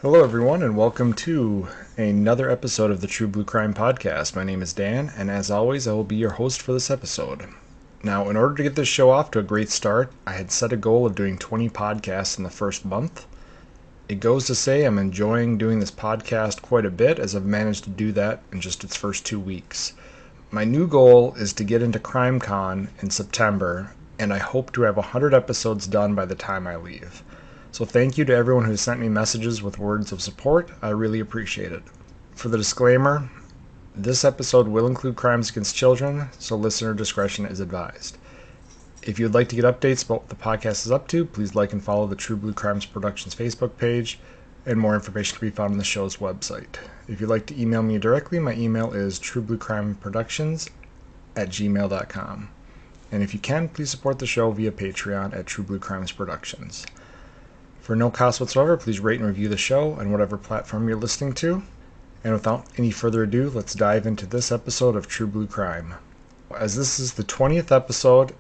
Hello, everyone, and welcome to another episode of the True Blue Crime Podcast. My name is Dan, and as always, I will be your host for this episode. Now, in order to get this show off to a great start, I had set a goal of doing 20 podcasts in the first month. It goes to say I'm enjoying doing this podcast quite a bit, as I've managed to do that in just its first 2 weeks. My new goal is to get into CrimeCon in September, and I hope to have 100 episodes done by the time I leave. So thank you to everyone who sent me messages with words of support. I really appreciate it. For the disclaimer, this episode will include crimes against children, so listener discretion is advised. If you'd like to get updates about what the podcast is up to, please like and follow the True Blue Crimes Productions Facebook page, and more information can be found on the show's website. If you'd like to email me directly, my email is truebluecrimeproductions@gmail.com. And if you can, please support the show via Patreon at True Blue Crimes Productions. For no cost whatsoever, please rate and review the show on whatever platform you're listening to. And without any further ado, let's dive into this episode of True Blue Crime. As this is the 20th episode,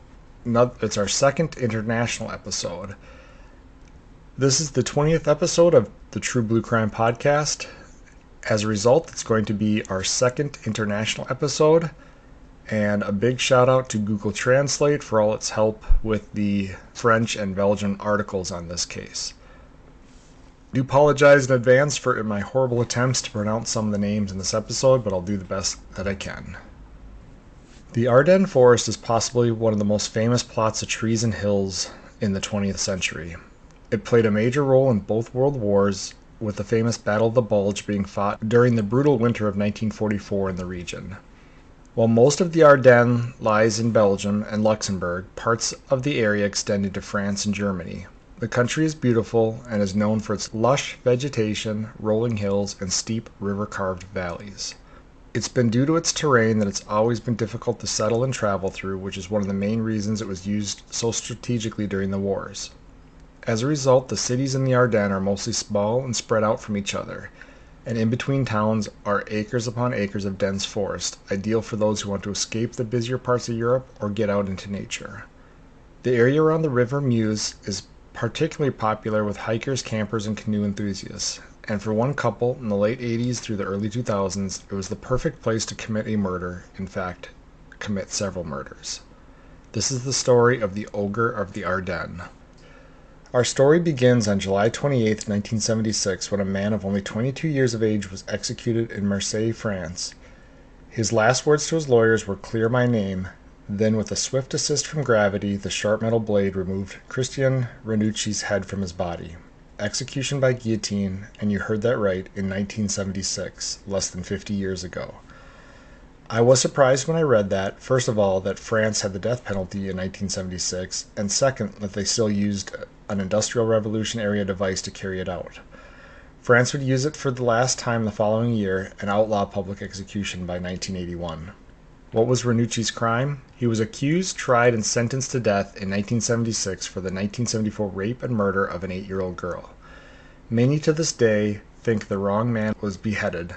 it's our second international episode. This is the 20th episode of the True Blue Crime Podcast. As a result, it's going to be our second international episode. And a big shout out to Google Translate for all its help with the French and Belgian articles on this case. I do apologize in advance for my horrible attempts to pronounce some of the names in this episode, but I'll do the best that I can. The Ardennes forest is possibly one of the most famous plots of trees and hills in the 20th century. It played a major role in both world wars, with the famous Battle of the Bulge being fought during the brutal winter of 1944 in the region. While most of the Ardennes lies in Belgium and Luxembourg, parts of the area extend into France and Germany. The country is beautiful and is known for its lush vegetation, rolling hills, and steep river-carved valleys. It's been due to its terrain that it's always been difficult to settle and travel through, which is one of the main reasons it was used so strategically during the wars. As a result, the cities in the Ardennes are mostly small and spread out from each other, and in between towns are acres upon acres of dense forest, ideal for those who want to escape the busier parts of Europe or get out into nature. The area around the River Meuse is particularly popular with hikers, campers, and canoe enthusiasts, and for one couple in the late 80s through the early 2000s, it was the perfect place to commit a murder, in fact, commit several murders. This is the story of the Ogre of the Ardennes. Our story begins on July 28, 1976, when a man of only 22 years of age was executed in Marseille, France. His last words to his lawyers were, "Clear my name." Then, with a swift assist from gravity, the sharp metal blade removed Christian Ranucci's head from his body. Execution by guillotine, and you heard that right, in 1976, less than 50 years ago. I was surprised when I read that, first of all, that France had the death penalty in 1976, and second, that they still used an Industrial Revolution-era device to carry it out. France would use it for the last time the following year and outlaw public execution by 1981. What was Ranucci's crime? He was accused, tried, and sentenced to death in 1976 for the 1974 rape and murder of an 8-year-old girl. Many to this day think the wrong man was beheaded.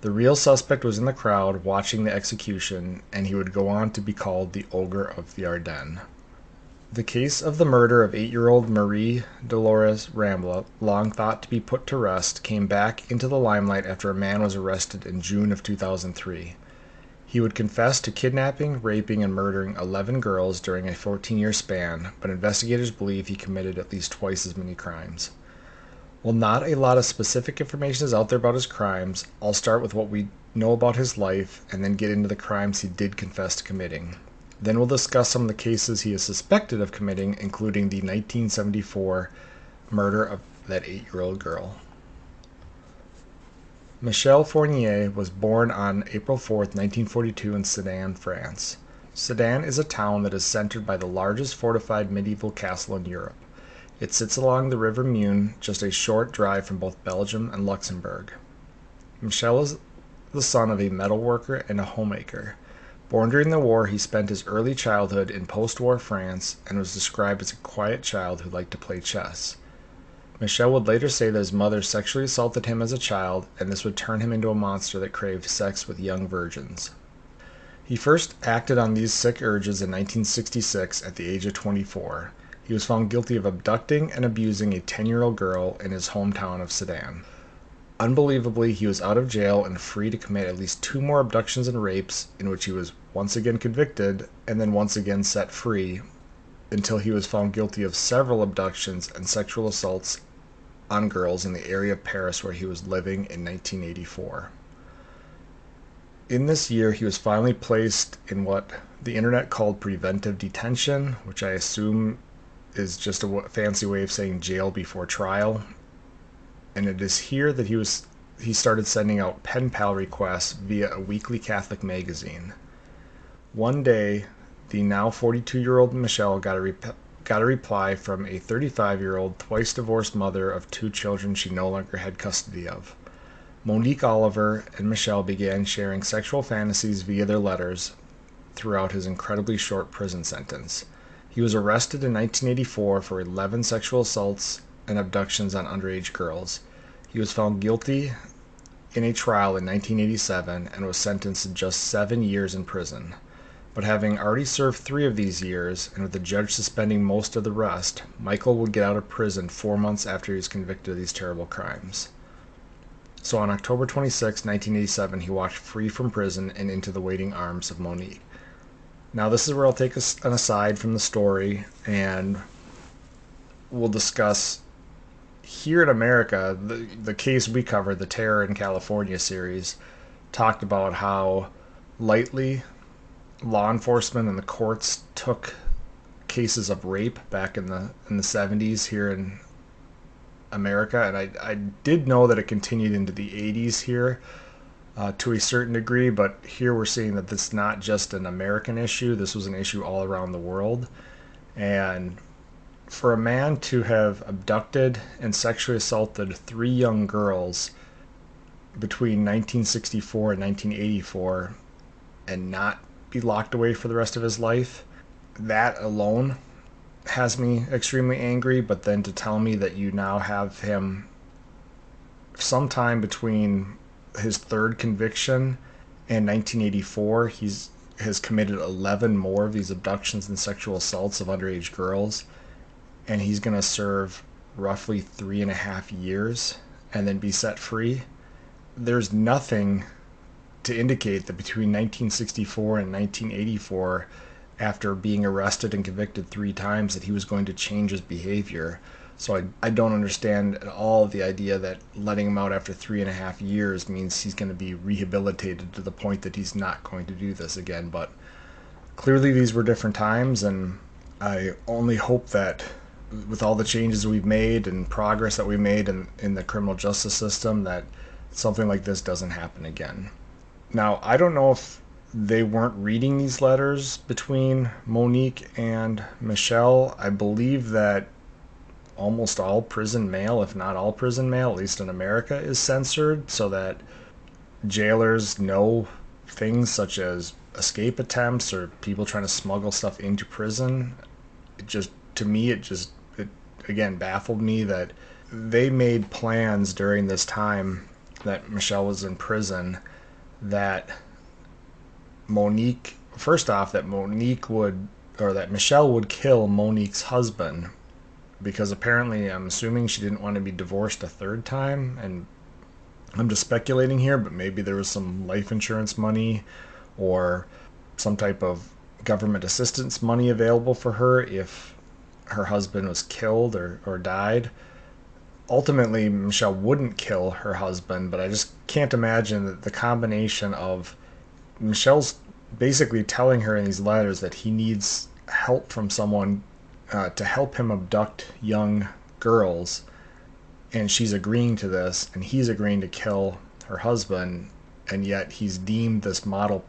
The real suspect was in the crowd watching the execution, and he would go on to be called the Ogre of the Ardennes. The case of the murder of 8-year-old Marie Dolores Rambla, long thought to be put to rest, came back into the limelight after a man was arrested in June of 2003. He would confess to kidnapping, raping, and murdering 11 girls during a 14-year span, but investigators believe he committed at least twice as many crimes. While not a lot of specific information is out there about his crimes, I'll start with what we know about his life and then get into the crimes he did confess to committing. Then we'll discuss some of the cases he is suspected of committing, including the 1974 murder of that 8-year-old girl. Michel Fournier was born on April 4, 1942 in Sedan, France. Sedan is a town that is centered by the largest fortified medieval castle in Europe. It sits along the River Meuse, just a short drive from both Belgium and Luxembourg. Michel is the son of a metalworker and a homemaker. Born during the war, he spent his early childhood in post-war France and was described as a quiet child who liked to play chess. Michel would later say that his mother sexually assaulted him as a child, and this would turn him into a monster that craved sex with young virgins. He first acted on these sick urges in 1966 at the age of 24. He was found guilty of abducting and abusing a 10-year-old girl in his hometown of Sedan. Unbelievably, he was out of jail and free to commit at least 2 more abductions and rapes, in which he was once again convicted and then once again set free, until he was found guilty of several abductions and sexual assaults on girls in the area of Paris where he was living in 1984. In this year, he was finally placed in what the internet called preventive detention, which I assume is just a fancy way of saying jail before trial. And it is here that he started sending out pen pal requests via a weekly Catholic magazine. One day, the now 42-year-old Michelle got a reply from a 35-year-old twice divorced mother of 2 children she no longer had custody of. Monique Oliver and Michelle began sharing sexual fantasies via their letters throughout his incredibly short prison sentence. He was arrested in 1984 for 11 sexual assaults and abductions on underage girls. He was found guilty in a trial in 1987 and was sentenced to just 7 years in prison. But having already served 3 of these years, and with the judge suspending most of the rest, Michael would get out of prison 4 months after he was convicted of these terrible crimes. So on October 26, 1987, he walked free from prison and into the waiting arms of Monique. Now this is where I'll take an aside from the story, and we'll discuss here in America, the case we covered, the Terror in California series, talked about how lightly law enforcement and the courts took cases of rape back in the 70s here in America, and I did know that it continued into the 80s here to a certain degree, but here we're seeing that this is not just an American issue. This was an issue all around the world. And for a man to have abducted and sexually assaulted 3 young girls between 1964 and 1984 and not be locked away for the rest of his life, that alone has me extremely angry. But then to tell me that you now have him sometime between his 3rd conviction and 1984, has committed 11 more of these abductions and sexual assaults of underage girls, and he's going to serve roughly 3.5 years and then be set free. There's nothing to indicate that between 1964 and 1984, after being arrested and convicted 3 times, that he was going to change his behavior. So I don't understand at all the idea that letting him out after 3.5 years means he's going to be rehabilitated to the point that he's not going to do this again. But clearly these were different times, and I only hope that with all the changes we've made and progress that we made in the criminal justice system, that something like this doesn't happen again. Now, I don't know if they weren't reading these letters between Monique and Michelle. I believe that almost all prison mail, if not all prison mail, at least in America, is censored so that jailers know things such as escape attempts or people trying to smuggle stuff into prison. To me, it again baffled me that they made plans during this time that Michelle was in prison that Michelle would kill Monique's husband, because apparently, I'm assuming she didn't want to be divorced a 3rd time, and I'm just speculating here, but maybe there was some life insurance money or some type of government assistance money available for her if her husband was killed or died. Ultimately, Michelle wouldn't kill her husband, but I just can't imagine that the combination of Michelle's basically telling her in these letters that he needs help from someone to help him abduct young girls, and she's agreeing to this, and he's agreeing to kill her husband, and yet he's deemed this model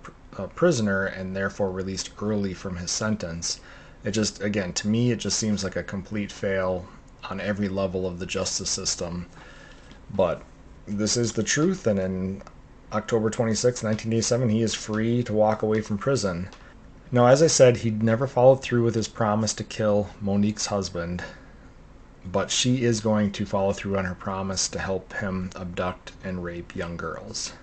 prisoner and therefore released early from his sentence. It just, again, to me, it just seems like a complete fail on every level of the justice system. But this is the truth, and in October 26, 1987, he is free to walk away from prison. Now, as I said, he'd never followed through with his promise to kill Monique's husband, but she is going to follow through on her promise to help him abduct and rape young girls.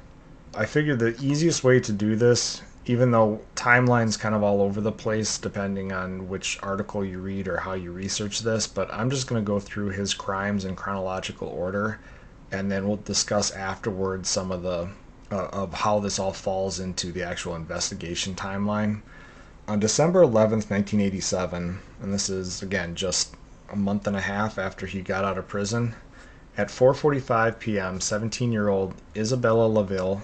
I figured the easiest way to do this, even though timeline's kind of all over the place depending on which article you read or how you research this, but I'm just going to go through his crimes in chronological order and then we'll discuss afterwards some of the of how this all falls into the actual investigation timeline. On December 11th, 1987, and this is again just a month and a half after he got out of prison, at 4:45 p.m., 17-year-old Isabella LaVille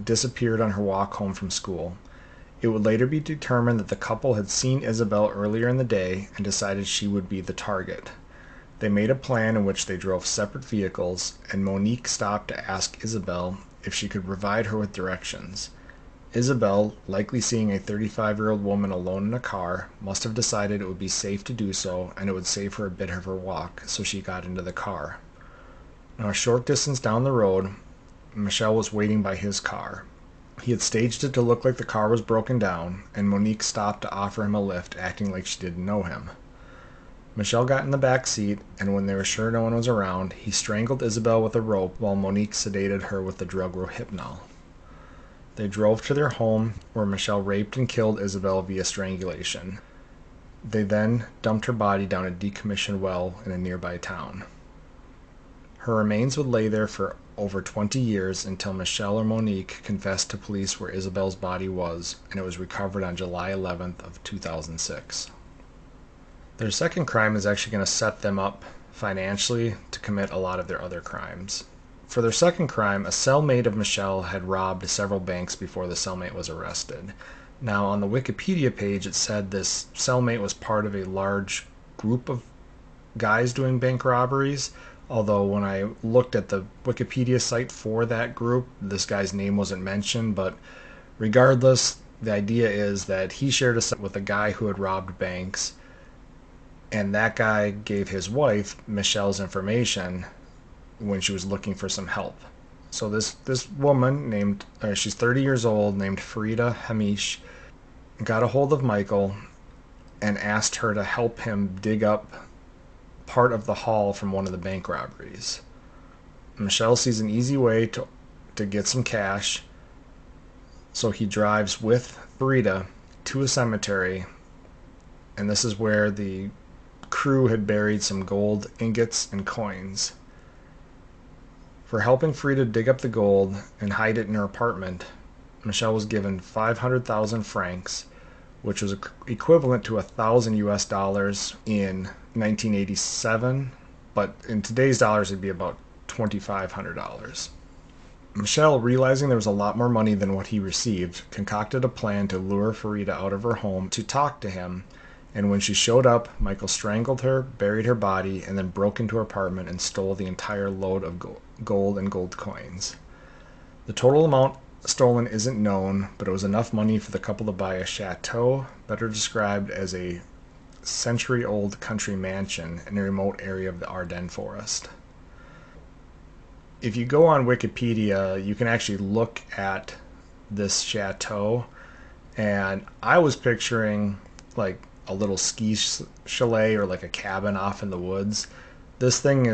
disappeared on her walk home from school. It would later be determined that the couple had seen Isabel earlier in the day and decided she would be the target. They made a plan in which they drove separate vehicles, and Monique stopped to ask Isabel if she could provide her with directions. Isabel, likely seeing a 35-year-old woman alone in a car, must have decided it would be safe to do so and it would save her a bit of her walk, so she got into the car. Now, a short distance down the road, Michel was waiting by his car. He had staged it to look like the car was broken down, and Monique stopped to offer him a lift, acting like she didn't know him. Michel got in the back seat, and when they were sure no one was around, he strangled Isabel with a rope while Monique sedated her with the drug Rohypnol. They drove to their home, where Michel raped and killed Isabel via strangulation. They then dumped her body down a decommissioned well in a nearby town. Her remains would lay there for over 20 years until Michel or Monique confessed to police where Isabel's body was, and it was recovered on July 11th of 2006. Their second crime is actually going to set them up financially to commit a lot of their other crimes. For their second crime, a cellmate of Michel had robbed several banks before the cellmate was arrested. Now, on the Wikipedia page, it said this cellmate was part of a large group of guys doing bank robberies, although when I looked at the Wikipedia site for that group, this guy's name wasn't mentioned. But regardless, the idea is that he shared a cell with a guy who had robbed banks, and that guy gave his wife Michel's information when she was looking for some help. So this woman named, she's 30 years old, named Farida Hamish, got a hold of Michael and asked her to help him dig up part of the haul from one of the bank robberies. Michel sees an easy way to get some cash, so he drives with Farida to a cemetery, and this is where the crew had buried some gold ingots and coins. For helping Frida dig up the gold and hide it in her apartment, Michel was given 500,000 francs, which was equivalent to $1,000 in 1987, but in today's dollars it'd be about $2,500. Michel, realizing there was a lot more money than what he received, concocted a plan to lure Farida out of her home to talk to him, and when she showed up, Michael strangled her, buried her body, and then broke into her apartment and stole the entire load of gold and gold coins. The total amount stolen isn't known, but it was enough money for the couple to buy a chateau, better described as a century-old country mansion in a remote area of the Ardennes forest. If you go on Wikipedia, you can actually look at this chateau, and I was picturing like a little ski chalet or like a cabin off in the woods. This thing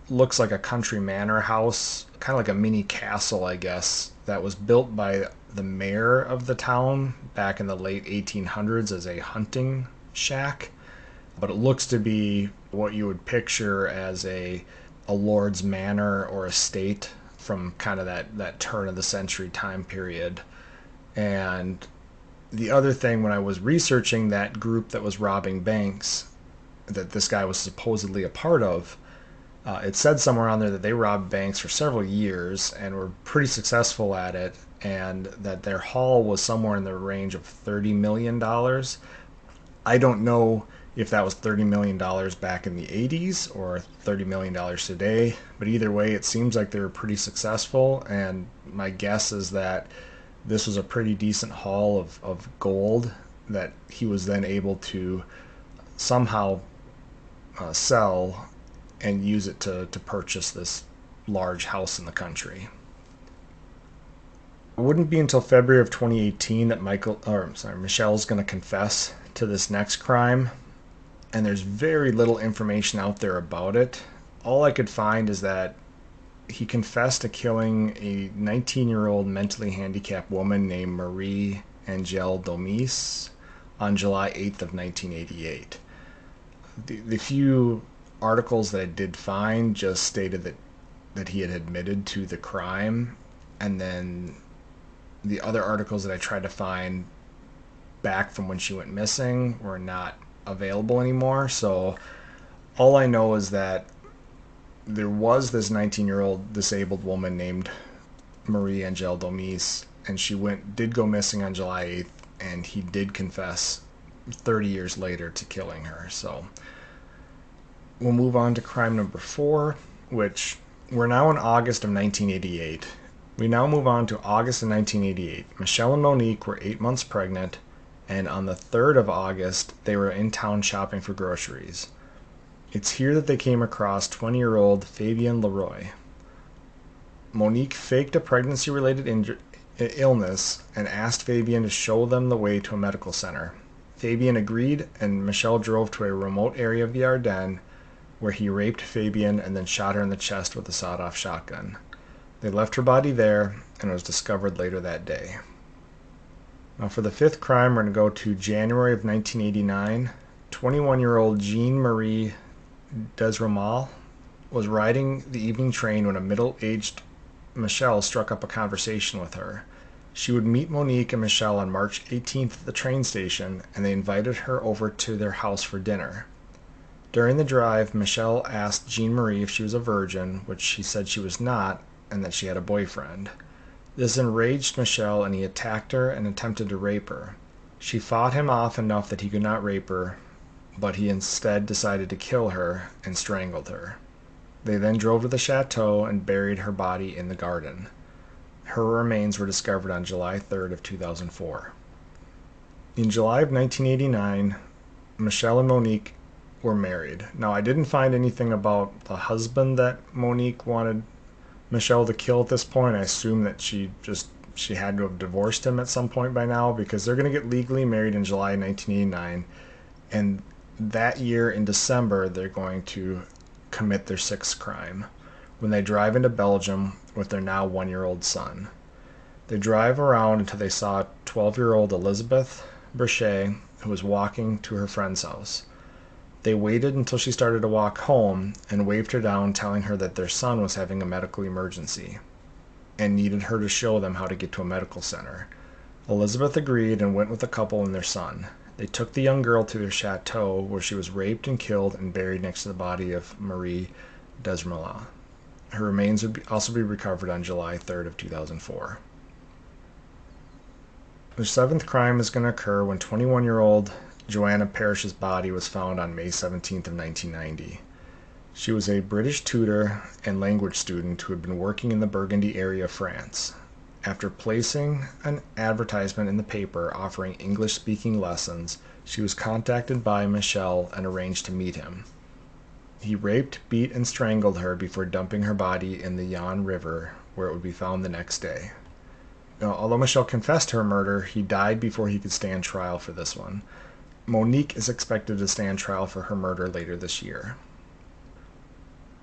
looks like a country manor house, kind of like a mini castle, I guess, that was built by the mayor of the town back in the late 1800s as a hunting shack. But it looks to be what you would picture as a lord's manor or estate from kind of that turn of the century time period. And the other thing, when I was researching that group that was robbing banks that this guy was supposedly a part of, it said somewhere on there that they robbed banks for several years and were pretty successful at it, and that their haul was somewhere in the range of $30 million. I don't know if that was $30 million back in the 80s or $30 million today, but either way, it seems like they were pretty successful, and my guess is that this was a pretty decent haul of gold that he was then able to somehow sell and use it to purchase this large house in the country. It wouldn't be until February of 2018 that Michel's going to confess to this next crime, and there's very little information out there about it. All I could find is that he confessed to killing a 19-year-old mentally handicapped woman named Marie Angèle Domis on July 8th of 1988. The few articles that I did find just stated that that he had admitted to the crime, and then the other articles that I tried to find back from when she went missing were not available anymore. So all I know is that there was this 19-year-old disabled woman named Marie Angelle Domis, and she did go missing on July 8th, and he did confess 30 years later to killing her. So we'll move on to crime number 4, which we're now in August of 1988. We now move on to August of 1988. Michelle and Monique were 8 months pregnant, and on the 3rd of August, they were in town shopping for groceries. It's here that they came across 20-year-old Fabienne Leroy. Monique faked a pregnancy-related illness and asked Fabienne to show them the way to a medical center. Fabienne agreed, and Michelle drove to a remote area of the Ardennes where he raped Fabienne and then shot her in the chest with a sawed-off shotgun. They left her body there, and it was discovered later that day. Now for the 5th crime, we're going to go to January of 1989. 21-year-old Jean-Marie Desremal was riding the evening train when a middle-aged Michelle struck up a conversation with her. She would meet Monique and Michelle on March 18th at the train station, and they invited her over to their house for dinner. During the drive, Michelle asked Jean-Marie if she was a virgin, which she said she was not, and that she had a boyfriend. This enraged Michelle, and he attacked her and attempted to rape her. She fought him off enough that he could not rape her, but he instead decided to kill her and strangled her. They then drove to the chateau and buried her body in the garden. Her remains were discovered on July 3rd of 2004. In July of 1989, Michelle and Monique were married. Now, I didn't find anything about the husband that Monique wanted Michelle to kill at this point. I assume that she had to have divorced him at some point by now, because they're going to get legally married in July 1989, and that year in December they're going to commit their 6th crime when they drive into Belgium with their now 1-year-old son. They drive around until they saw 12-year-old Elizabeth Brichet, who was walking to her friend's house. They waited until she started to walk home and waved her down, telling her that their son was having a medical emergency and needed her to show them how to get to a medical center. Elizabeth agreed and went with the couple and their son. They took the young girl to their chateau, where she was raped and killed and buried next to the body of Marie Desremal. Her remains would also be recovered on July 3rd of 2004. The 7th crime is going to occur when 21-year-old Joanna Parrish's body was found on May 17th of 1990. She was a British tutor and language student who had been working in the Burgundy area of France. After placing an advertisement in the paper offering English-speaking lessons, she was contacted by Michel and arranged to meet him. He raped, beat, and strangled her before dumping her body in the Yonne River, where it would be found the next day. Now, although Michel confessed to her murder, he died before he could stand trial for this one. Monique is expected to stand trial for her murder later this year.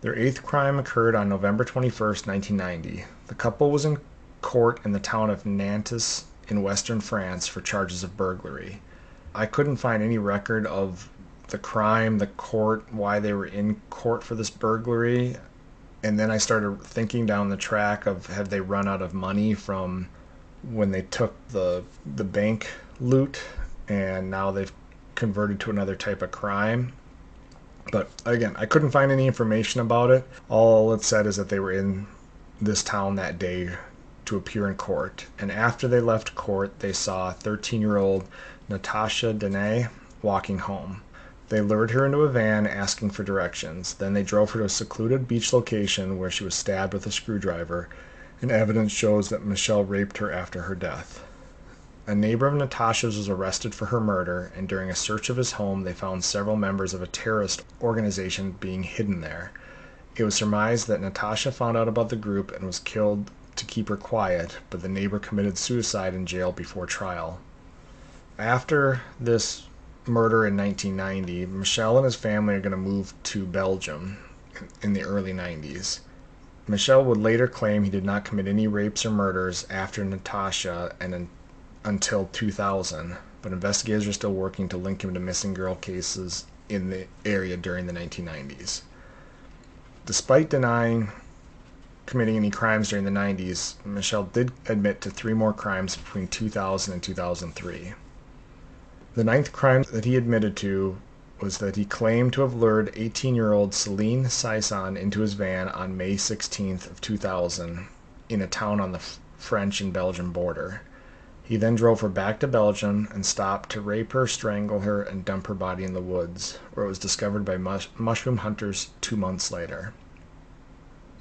Their 8th crime occurred on November 21st, 1990. The couple was in court in the town of Nantes in western France for charges of burglary. I couldn't find any record of the crime, the court, why they were in court for this burglary. And then I started thinking down the track of, have they run out of money from when they took the bank loot, and now they've converted to another type of crime. But again, I couldn't find any information about it. All it said is that they were in this town that day to appear in court. And after they left court, they saw 13-year-old Natasha Dene walking home. They lured her into a van asking for directions. Then they drove her to a secluded beach location where she was stabbed with a screwdriver, and evidence shows that Michel raped her after her death. A neighbor of Natasha's was arrested for her murder, and during a search of his home, they found several members of a terrorist organization being hidden there. It was surmised that Natasha found out about the group and was killed to keep her quiet, but the neighbor committed suicide in jail before trial. After this murder in 1990, Michel and his family are going to move to Belgium in the early 90s. Michel would later claim he did not commit any rapes or murders after Natasha and until 2000, but investigators are still working to link him to missing girl cases in the area during the 1990s. Despite denying committing any crimes during the 90s, Michelle did admit to 3 more crimes between 2000 and 2003. The 9th crime that he admitted to was that he claimed to have lured 18-year-old Celine Saison into his van on May 16th of 2000 in a town on the French and Belgian border. He then drove her back to Belgium and stopped to rape her, strangle her, and dump her body in the woods, where it was discovered by mushroom hunters 2 months later.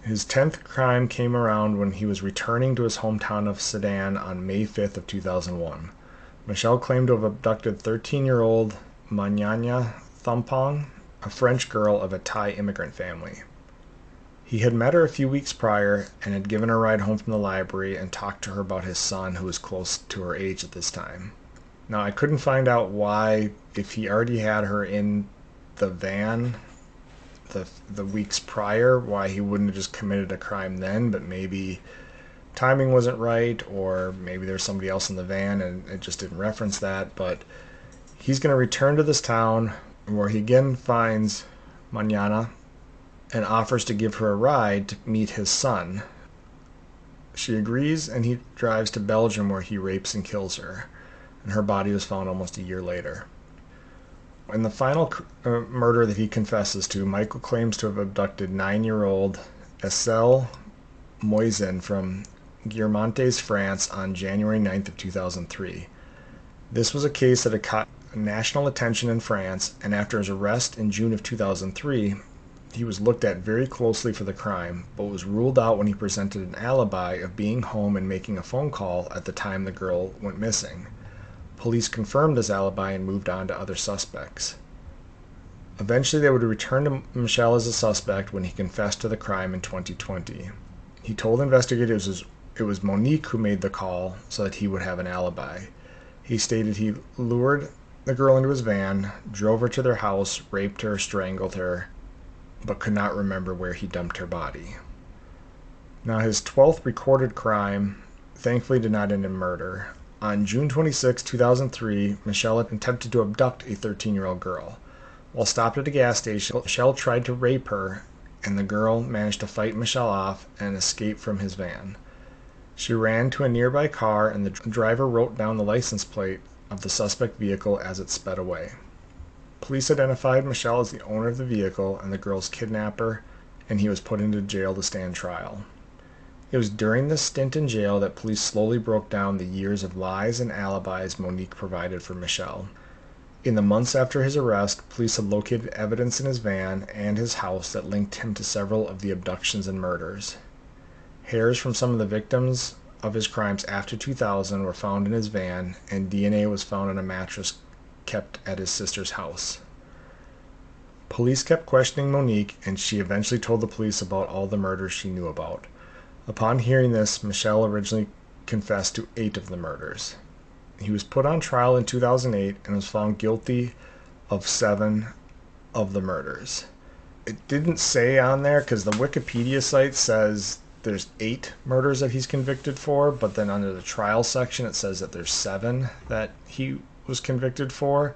His 10th crime came around when he was returning to his hometown of Sedan on May 5th of 2001. Michelle claimed to have abducted 13-year-old Manyanya Thumpong, a French girl of a Thai immigrant family. He had met her a few weeks prior and had given her a ride home from the library and talked to her about his son, who was close to her age at this time. Now, I couldn't find out why, if he already had her in the van the weeks prior, why he wouldn't have just committed a crime then, but maybe timing wasn't right, or maybe there's somebody else in the van and it just didn't reference that. But he's going to return to this town where he again finds Manana and offers to give her a ride to meet his son. She agrees, and he drives to Belgium, where he rapes and kills her, and her body was found almost a year later. In the final murder that he confesses to, Michael claims to have abducted 9-year-old Estelle Moisin from Guermantes, France on January 9th of 2003. This was a case that had caught national attention in France, and after his arrest in June of 2003, he was looked at very closely for the crime, but was ruled out when he presented an alibi of being home and making a phone call at the time the girl went missing. Police confirmed his alibi and moved on to other suspects. Eventually, they would return to Michelle as a suspect when he confessed to the crime in 2020. He told investigators it was Monique who made the call so that he would have an alibi. He stated he lured the girl into his van, drove her to their house, raped her, strangled her, but could not remember where he dumped her body. Now, his 12th recorded crime thankfully did not end in murder. On June 26, 2003, Michelle attempted to abduct a 13-year-old girl. While stopped at a gas station, Michelle tried to rape her, and the girl managed to fight Michelle off and escape from his van. She ran to a nearby car, and the driver wrote down the license plate of the suspect vehicle as it sped away. Police identified Michelle as the owner of the vehicle and the girl's kidnapper, and he was put into jail to stand trial. It was during this stint in jail that police slowly broke down the years of lies and alibis Monique provided for Michelle. In the months after his arrest, police had located evidence in his van and his house that linked him to several of the abductions and murders. Hairs from some of the victims of his crimes after 2000 were found in his van, and DNA was found on a mattress kept at his sister's house. Police kept questioning Monique, and she eventually told the police about all the murders she knew about. Upon hearing this, Michelle originally confessed to 8 of the murders. He was put on trial in 2008 and was found guilty of 7 of the murders. It didn't say on there, because the Wikipedia site says there's 8 murders that he's convicted for, but then under the trial section it says that there's 7 that he was convicted for.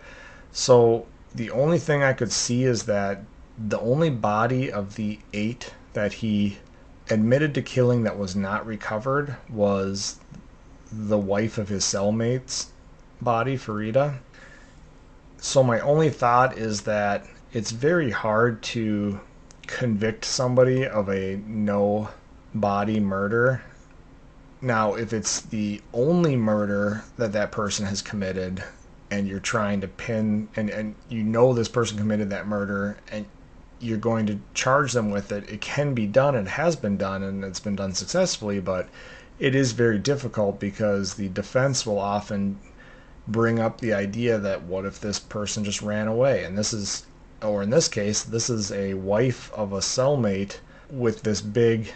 So the only thing I could see is that the only body of the 8 that he admitted to killing that was not recovered was the wife of his cellmate's body, Farida. So my only thought is that it's very hard to convict somebody of a no body murder. Now, if it's the only murder that that person has committed, and you're trying to pin, and you know this person committed that murder, and you're going to charge them with it, it can be done, and has been done, and it's been done successfully, but it is very difficult because the defense will often bring up the idea that what if this person just ran away? And this is, or in this case, this is a wife of a cellmate with this big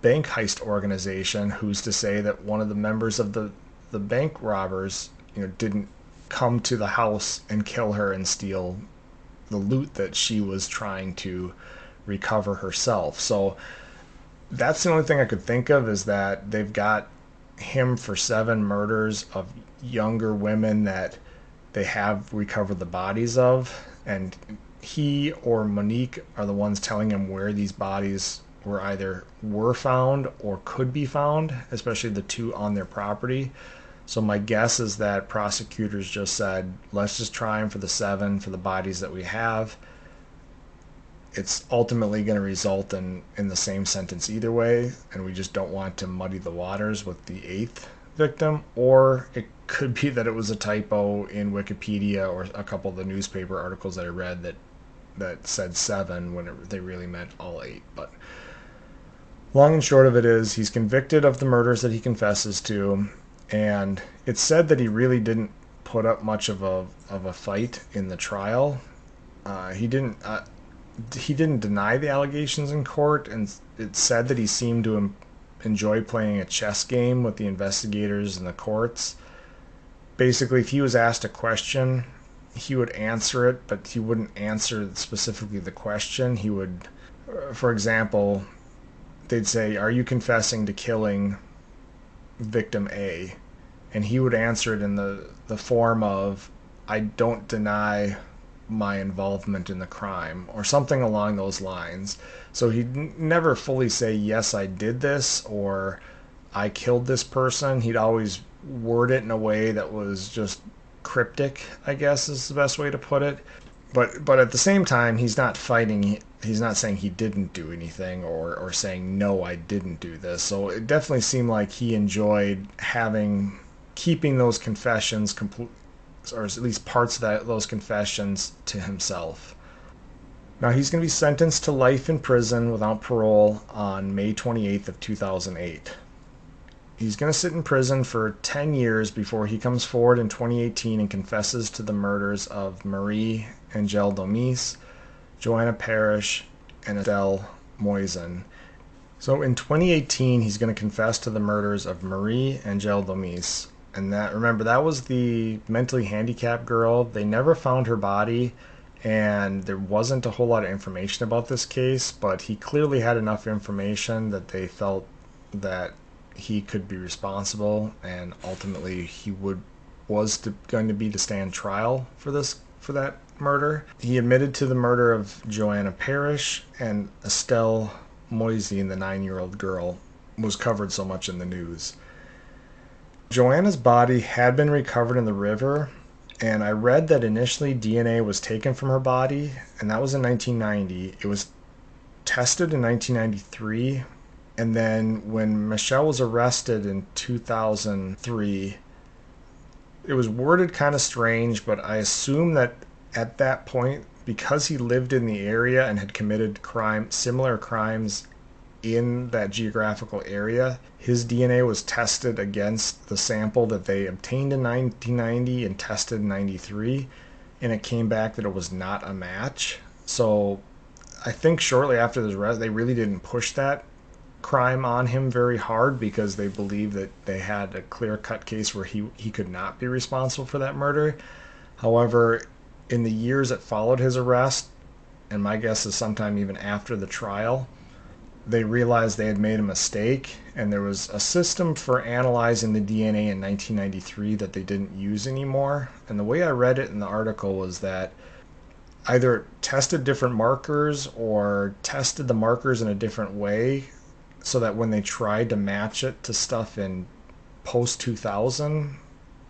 bank heist organization. Who's to say that one of the members of the bank robbers, didn't come to the house and kill her and steal the loot that she was trying to recover herself? So that's the only thing I could think of, is that they've got him for 7 murders of younger women that they have recovered the bodies of, and he or Monique are the ones telling him where these bodies were found or could be found, especially the 2 on their property. So my guess is that prosecutors just said, let's just try them for the 7 for the bodies that we have. It's ultimately going to result in the same sentence either way, and we just don't want to muddy the waters with the 8th victim. Or it could be that it was a typo in Wikipedia or a couple of the newspaper articles that I read that said 7 when they really meant all 8. But long and short of it is, he's convicted of the murders that he confesses to, and it's said that he really didn't put up much of a fight in the trial. He didn't deny the allegations in court, and it's said that he seemed to enjoy playing a chess game with the investigators and the courts. Basically, if he was asked a question, he would answer it, but he wouldn't answer specifically the question. He would, for example, they'd say, "Are you confessing to killing victim A?" And he would answer it in the form of, "I don't deny my involvement in the crime," or something along those lines. So he'd never fully say, "Yes, I did this," or "I killed this person." He'd always word it in a way that was just cryptic, I guess is the best way to put it. But at the same time, he's not fighting. He's not saying he didn't do anything or saying, "No, I didn't do this." So it definitely seemed like he enjoyed keeping those confessions complete, or at least parts of those confessions, to himself. Now he's going to be sentenced to life in prison without parole on May 28th of 2008. He's going to sit in prison for 10 years before he comes forward in 2018 and confesses to the murders of Marie Angèle Domis, Joanna Parrish, and Estelle Moisin. So in 2018, he's going to confess to the murders of Marie Angèle Domis. And remember, that was the mentally handicapped girl. They never found her body, and there wasn't a whole lot of information about this case, but he clearly had enough information that they felt that he could be responsible, and ultimately he going to be to stand trial for that murder. He admitted to the murder of Joanna Parrish, and Estelle Moisin, the 9-year-old girl, was covered so much in the news. Joanna's body had been recovered in the river, and I read that initially DNA was taken from her body, and that was in 1990. It was tested in 1993, and then when Michelle was arrested in 2003, it was worded kind of strange, but I assume that at that point, because he lived in the area and had committed similar crimes in that geographical area, his DNA was tested against the sample that they obtained in 1990 and tested in 93, and it came back that it was not a match. So I think shortly after this arrest, they really didn't push that crime on him very hard, because they believed that they had a clear-cut case where he could not be responsible for that murder. However, in the years that followed his arrest, and my guess is sometime even after the trial, they realized they had made a mistake, and there was a system for analyzing the DNA in 1993 that they didn't use anymore. And the way I read it in the article was that either it tested different markers or tested the markers in a different way, so that when they tried to match it to stuff in post-2000,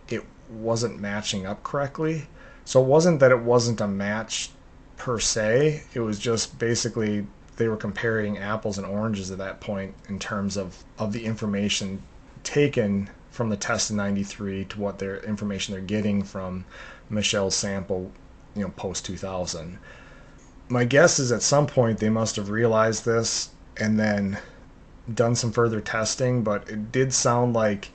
it wasn't matching up correctly. So it wasn't that it wasn't a match per se, it was just basically they were comparing apples and oranges at that point in terms of the information taken from the test in 93 to what their information they're getting from Michelle's sample, post-2000. My guess is at some point they must have realized this and then done some further testing, but it did sound like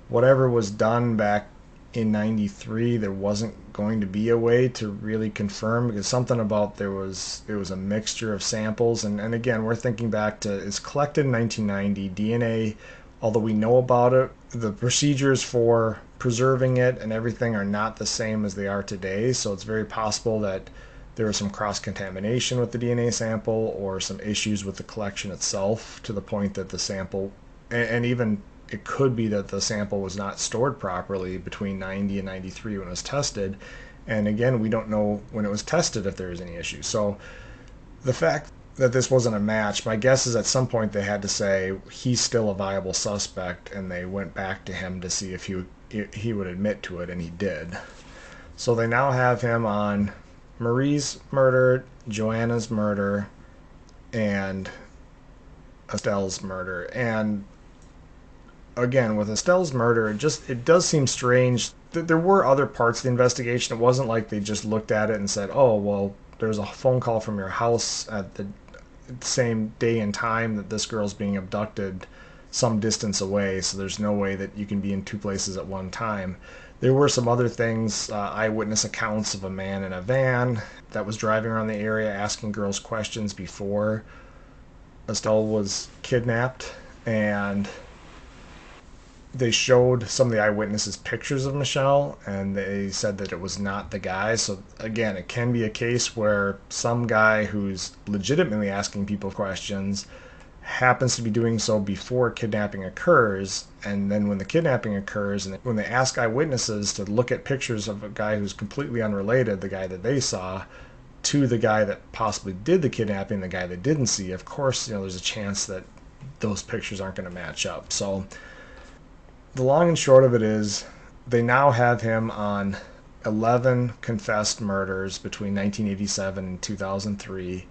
whatever was done back in 93, there wasn't going to be a way to really confirm, because something about it was a mixture of samples, and again, we're thinking back to, it's collected in 1990. DNA, although we know about it, the procedures for preserving it and everything are not the same as they are today, so it's very possible that there was some cross-contamination with the DNA sample, or some issues with the collection itself, to the point that the sample, and even it could be that the sample was not stored properly between 90 and 93 when it was tested. And again, we don't know when it was tested if there was any issue. So the fact that this wasn't a match. My guess is at some point they had to say he's still a viable suspect, and they went back to him to see if he would admit to it, and he did. So they now have him on Marie's murder, Joanna's murder, and Estelle's murder. And again, with Estelle's murder, it does seem strange. There were other parts of the investigation. It wasn't like they just looked at it and said, "Oh, well, there's a phone call from your house at the same day and time that this girl's being abducted some distance away, so there's no way that you can be in two places at one time." There were some other things, eyewitness accounts of a man in a van that was driving around the area asking girls questions before Estelle was kidnapped, and they showed some of the eyewitnesses pictures of Michelle, and they said that it was not the guy. So again, it can be a case where some guy who's legitimately asking people questions happens to be doing so before kidnapping occurs, and then when the kidnapping occurs, and when they ask eyewitnesses to look at pictures of a guy who's completely unrelated, the guy that they saw, to the guy that possibly did the kidnapping, the guy they didn't see, of course, there's a chance that those pictures aren't going to match up. So the long and short of it is they now have him on 11 confessed murders between 1987 and 2003,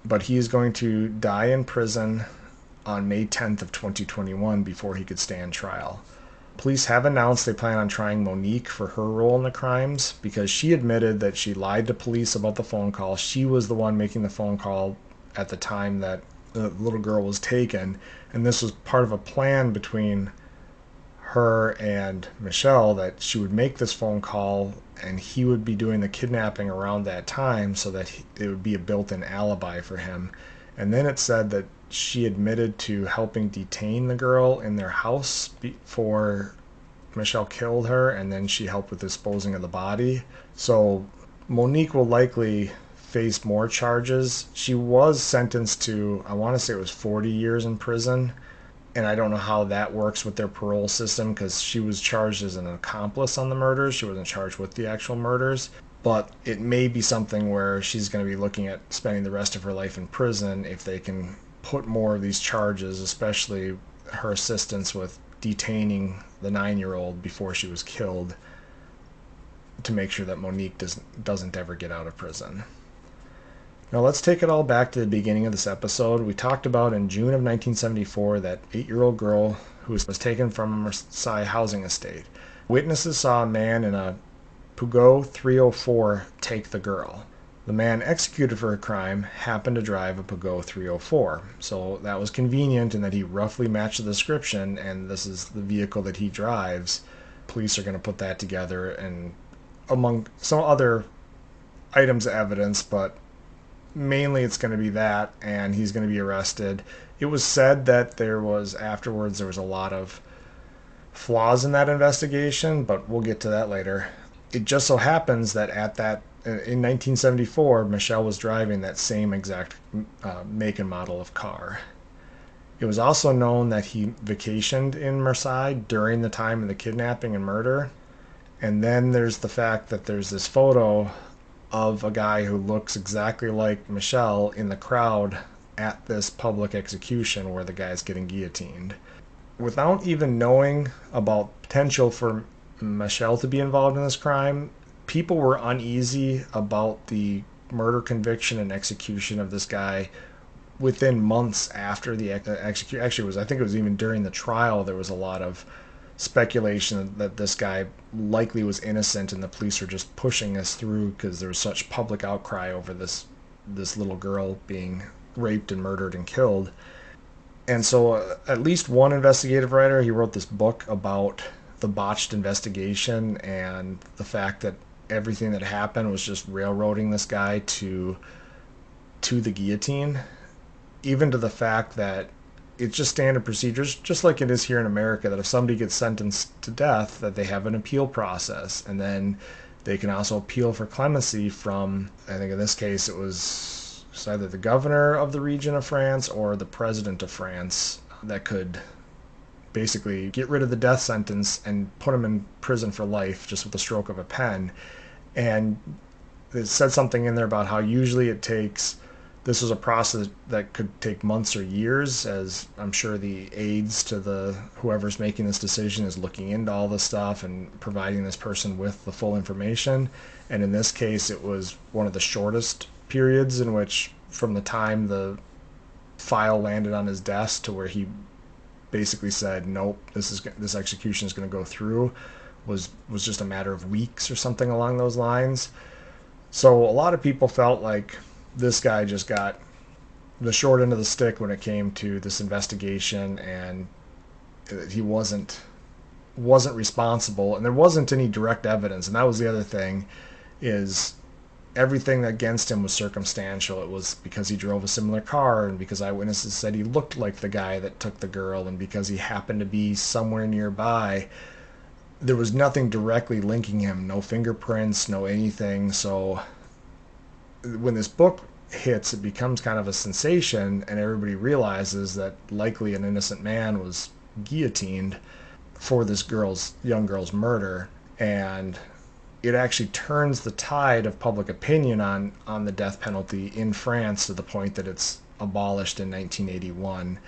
but he is going to die in prison on May 10th of 2021 before he could stand trial. Police have announced they plan on trying Monique for her role in the crimes because she admitted that she lied to police about the phone call. She was the one making the phone call at the time that the little girl was taken, and this was part of a plan between her and Michelle that she would make this phone call and he would be doing the kidnapping around that time so that it would be a built-in alibi for him. And then it said that she admitted to helping detain the girl in their house before Michelle killed her, and then she helped with disposing of the body. So Monique will likely face more charges. She was sentenced to, I want to say it was 40 years in prison, and I don't know how that works with their parole system because she was charged as an accomplice on the murders. She wasn't charged with the actual murders. But it may be something where she's going to be looking at spending the rest of her life in prison if they can put more of these charges, especially her assistance with detaining the 9-year-old before she was killed, to make sure that Monique doesn't ever get out of prison. Now let's take it all back to the beginning of this episode. We talked about in June of 1974 that 8-year-old girl who was taken from a Marseille housing estate. Witnesses saw a man in a Peugeot 304 take the girl. The man executed for her crime happened to drive a Peugeot 304, so that was convenient in that he roughly matched the description, and this is the vehicle that he drives. Police are going to put that together and among some other items of evidence, but mainly it's going to be that, and he's going to be arrested. It was said that afterwards there was a lot of flaws in that investigation, but we'll get to that later. It just so happens that in 1974, Michelle was driving that same exact make and model of car. It was also known that he vacationed in Marseille during the time of the kidnapping and murder. And then there's the fact that there's this photo of a guy who looks exactly like Michelle in the crowd at this public execution where the guy's getting guillotined. Without even knowing about potential for Michelle to be involved in this crime, people were uneasy about the murder conviction and execution of this guy within months after the execution. Actually, I think it was even during the trial, there was a lot of speculation that this guy likely was innocent and the police are just pushing us through because there was such public outcry over this little girl being raped and murdered and killed. And so at least one investigative writer, he wrote this book about the botched investigation and the fact that everything that happened was just railroading this guy to the guillotine, even to the fact that it's just standard procedures, just like it is here in America, that if somebody gets sentenced to death, that they have an appeal process, and then they can also appeal for clemency from, I think in this case it was either the governor of the region of France or the president of France that could basically get rid of the death sentence and put him in prison for life just with the stroke of a pen. And it said something in there about how usually it takes This was a process that could take months or years, as I'm sure the aides to the whoever's making this decision is looking into all this stuff and providing this person with the full information. And in this case, it was one of the shortest periods in which, from the time the file landed on his desk to where he basically said, "Nope, this execution is going to go through," was just a matter of weeks or something along those lines. So a lot of people felt like this guy just got the short end of the stick when it came to this investigation, and he wasn't responsible, and there wasn't any direct evidence. And that was the other thing, is everything against him was circumstantial. It was because he drove a similar car, and because eyewitnesses said he looked like the guy that took the girl, and because he happened to be somewhere nearby. There was nothing directly linking him, no fingerprints, no anything. So when this book hits, it becomes kind of a sensation, and everybody realizes that likely an innocent man was guillotined for this young girl's murder. And it actually turns the tide of public opinion on the death penalty in France to the point that it's abolished in 1981,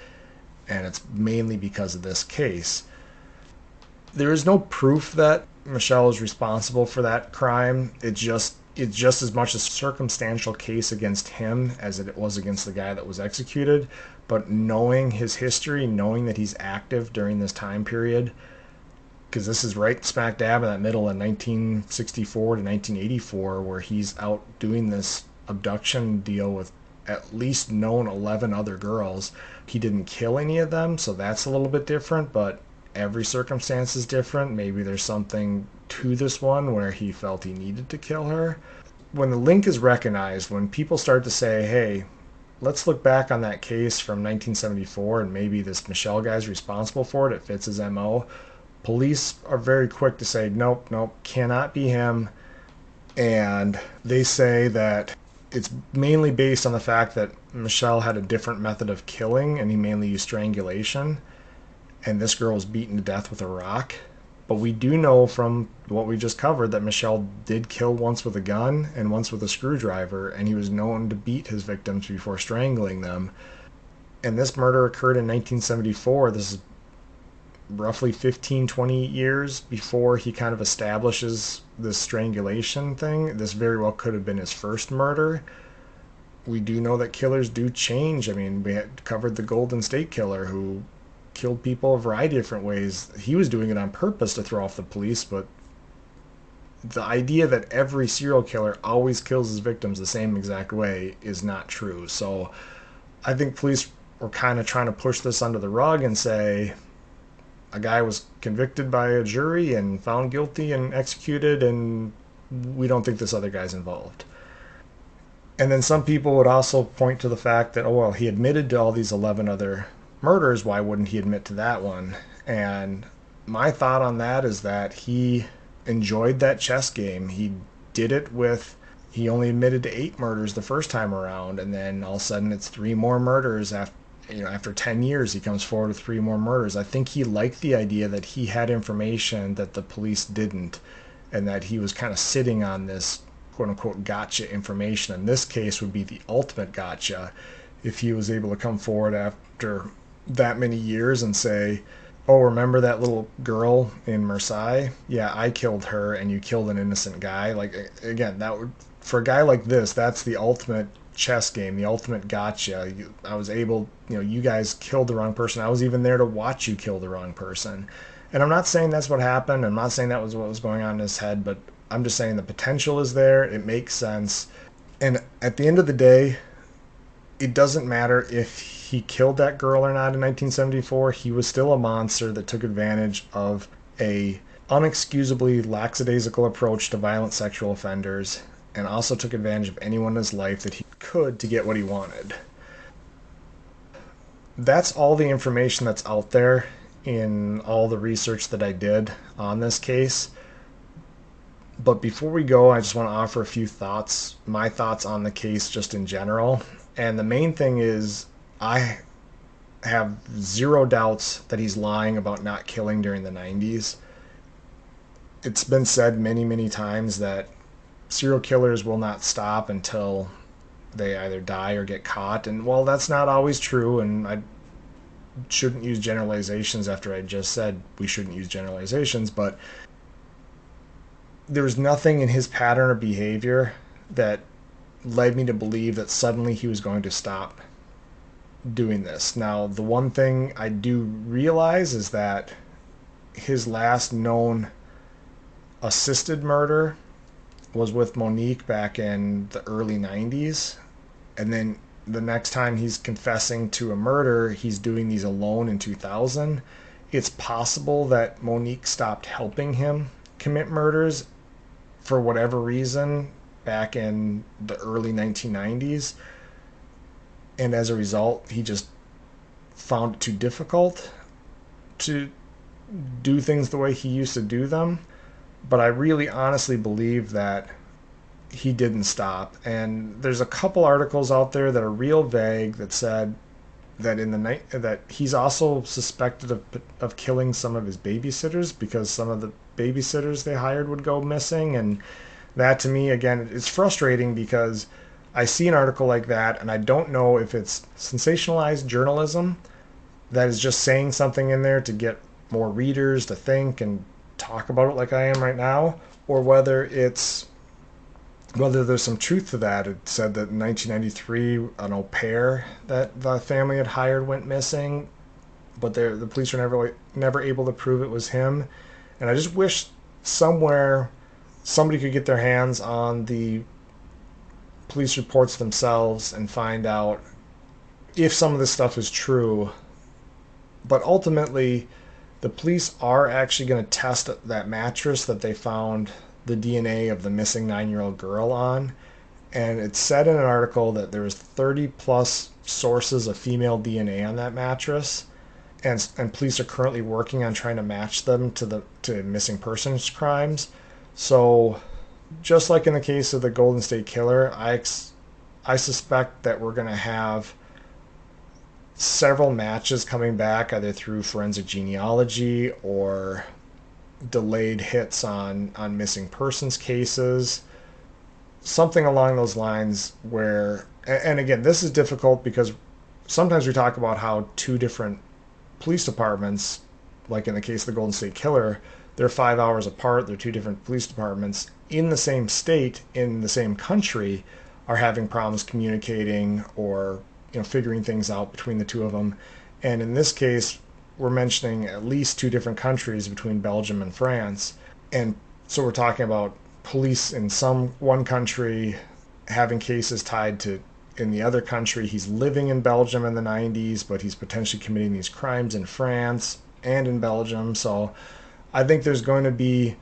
and it's mainly because of this case. There is no proof that Michel is responsible for that crime. It's just as much a circumstantial case against him as it was against the guy that was executed. But knowing his history, knowing that he's active during this time period, because this is right smack dab in that middle in 1964 to 1984, where he's out doing this abduction deal with at least known 11 other girls. He didn't kill any of them, so that's a little bit different, but every circumstance is different. Maybe there's something to this one where he felt he needed to kill her. When the link is recognized, when people start to say, hey, let's look back on that case from 1974 and maybe this Michel guy's responsible for it, it fits his MO, police are very quick to say, nope, cannot be him. And they say that it's mainly based on the fact that Michel had a different method of killing, and he mainly used strangulation, and this girl was beaten to death with a rock. But we do know from what we just covered that Michel did kill once with a gun and once with a screwdriver, and he was known to beat his victims before strangling them. And this murder occurred in 1974. This is roughly 15-20 years before he kind of establishes this strangulation thing. This very well could have been his first murder. We do know that killers do change. I mean, we had covered the Golden State Killer, who killed people a variety of different ways. He was doing it on purpose to throw off the police, but the idea that every serial killer always kills his victims the same exact way is not true. So I think police were kind of trying to push this under the rug and say a guy was convicted by a jury and found guilty and executed, and we don't think this other guy's involved. And then some people would also point to the fact that, oh, well, he admitted to all these 11 other murders, why wouldn't he admit to that one? And my thought on that is that he enjoyed that chess game. He only admitted to 8 murders the first time around, and then all of a sudden it's 3 more murders after 10 years he comes forward with 3 more murders. I think he liked the idea that he had information that the police didn't, and that he was kind of sitting on this quote-unquote gotcha information. In this case would be the ultimate gotcha if he was able to come forward after that many years and say, oh, remember that little girl in Marseille? Yeah, I killed her, and you killed an innocent guy. Like, again, that would, for a guy like this, that's the ultimate chess game, the ultimate gotcha. I was able, you guys killed the wrong person. I was even there to watch you kill the wrong person. And I'm not saying that's what happened. I'm not saying that was what was going on in his head, but I'm just saying the potential is there. It makes sense. And at the end of the day, it doesn't matter if he killed that girl or not in 1974. He was still a monster that took advantage of a unexcusably lackadaisical approach to violent sexual offenders, and also took advantage of anyone in his life that he could to get what he wanted. That's all the information that's out there in all the research that I did on this case. But before we go, I just want to offer a few thoughts, my thoughts on the case just in general. And the main thing is, I have zero doubts that he's lying about not killing during the 90s. It's been said many, many times that serial killers will not stop until they either die or get caught. And while that's not always true, and I shouldn't use generalizations after I just said we shouldn't use generalizations, but there was nothing in his pattern of behavior that led me to believe that suddenly he was going to stop doing this. Now, the one thing I do realize is that his last known assisted murder was with Monique back in the early 90s. And then the next time he's confessing to a murder, he's doing these alone in 2000. It's possible that Monique stopped helping him commit murders for whatever reason back in the early 1990s. And as a result, he just found it too difficult to do things the way he used to do them. But I really honestly believe that he didn't stop. And there's a couple articles out there that are real vague that said that in the night that he's also suspected of killing some of his babysitters because some of the babysitters they hired would go missing. And that to me, again, it's frustrating because I see an article like that and I don't know if it's sensationalized journalism that is just saying something in there to get more readers to think and talk about it like I am right now, or whether there's some truth to that. It said that in 1993 an au pair that the family had hired went missing, but the police were never able to prove it was him. And I just wish somewhere somebody could get their hands on the police reports themselves and find out if some of this stuff is true. But ultimately, the police are actually going to test that mattress that they found the DNA of the missing 9-year-old girl on. And it said in an article that there was 30 plus sources of female DNA on that mattress. And police are currently working on trying to match them to missing persons crimes. So just like in the case of the Golden State Killer, I suspect that we're going to have several matches coming back either through forensic genealogy or delayed hits on missing persons cases, something along those lines where, and again, this is difficult because sometimes we talk about how two different police departments, like in the case of the Golden State Killer, they're 5 hours apart, they're two different police departments in the same state, in the same country, are having problems communicating or figuring things out between the two of them. And in this case, we're mentioning at least two different countries between Belgium and France. And so we're talking about police in one country having cases tied to in the other country. He's living in Belgium in the 90s, but he's potentially committing these crimes in France and in Belgium. So I think there's going to be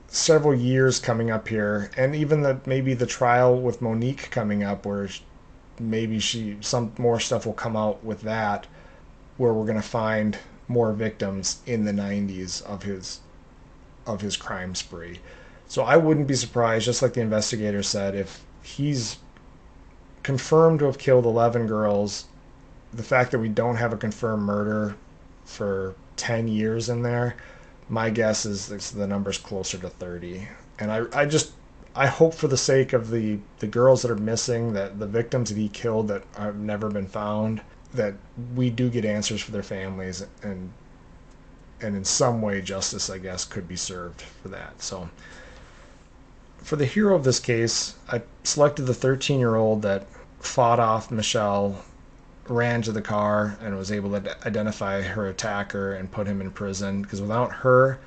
several years coming up here, and even maybe the trial with Monique coming up, where maybe some more stuff will come out with that, where we're going to find more victims in the 90s of his crime spree. So I wouldn't be surprised, just like the investigator said, if he's confirmed to have killed 11 girls. The fact that we don't have a confirmed murder for 10 years in there, my guess is the number's closer to 30. And I hope for the sake of the girls that are missing, that the victims that he killed that have never been found, that we do get answers for their families, and in some way justice, I guess, could be served for that. So for the hero of this case, I selected the 13-year-old that fought off Michelle, ran to the car, and was able to identify her attacker and put him in prison, because without her,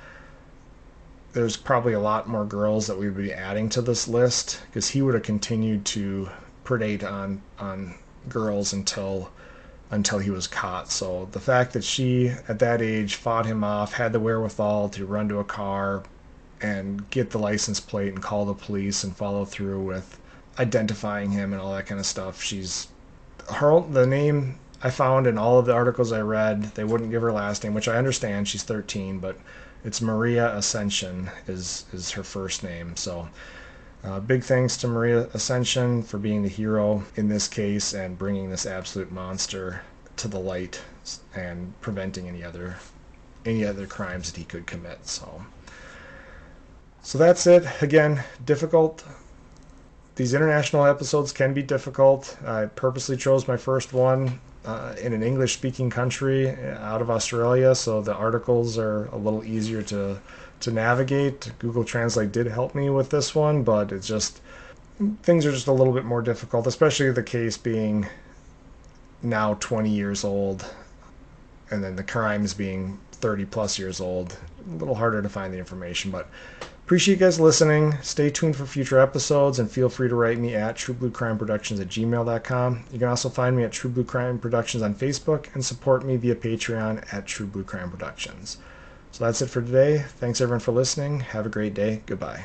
there's probably a lot more girls that we would be adding to this list, because he would have continued to predate on girls until he was caught. So the fact that she, at that age, fought him off, had the wherewithal to run to a car and get the license plate and call the police and follow through with identifying him and all that kind of stuff. The name I found in all of the articles I read, they wouldn't give her last name, which I understand, she's 13, but it's Maria Ascension is her first name. So big thanks to Maria Ascension for being the hero in this case and bringing this absolute monster to the light and preventing any other crimes that he could commit. So that's it. Again, difficult. these international episodes can be difficult. I purposely chose my first one in an English-speaking country out of Australia, so the articles are a little easier to navigate. Google Translate did help me with this one, but it's just things are just a little bit more difficult, especially the case being now 20 years old and then the crimes being 30 plus years old. A little harder to find the information, but appreciate you guys listening. Stay tuned for future episodes and feel free to write me at truebluecrimeproductions@gmail.com. You can also find me at True Blue Crime Productions on Facebook and support me via Patreon at True Blue Crime Productions. So that's it for today. Thanks everyone for listening. Have a great day. Goodbye.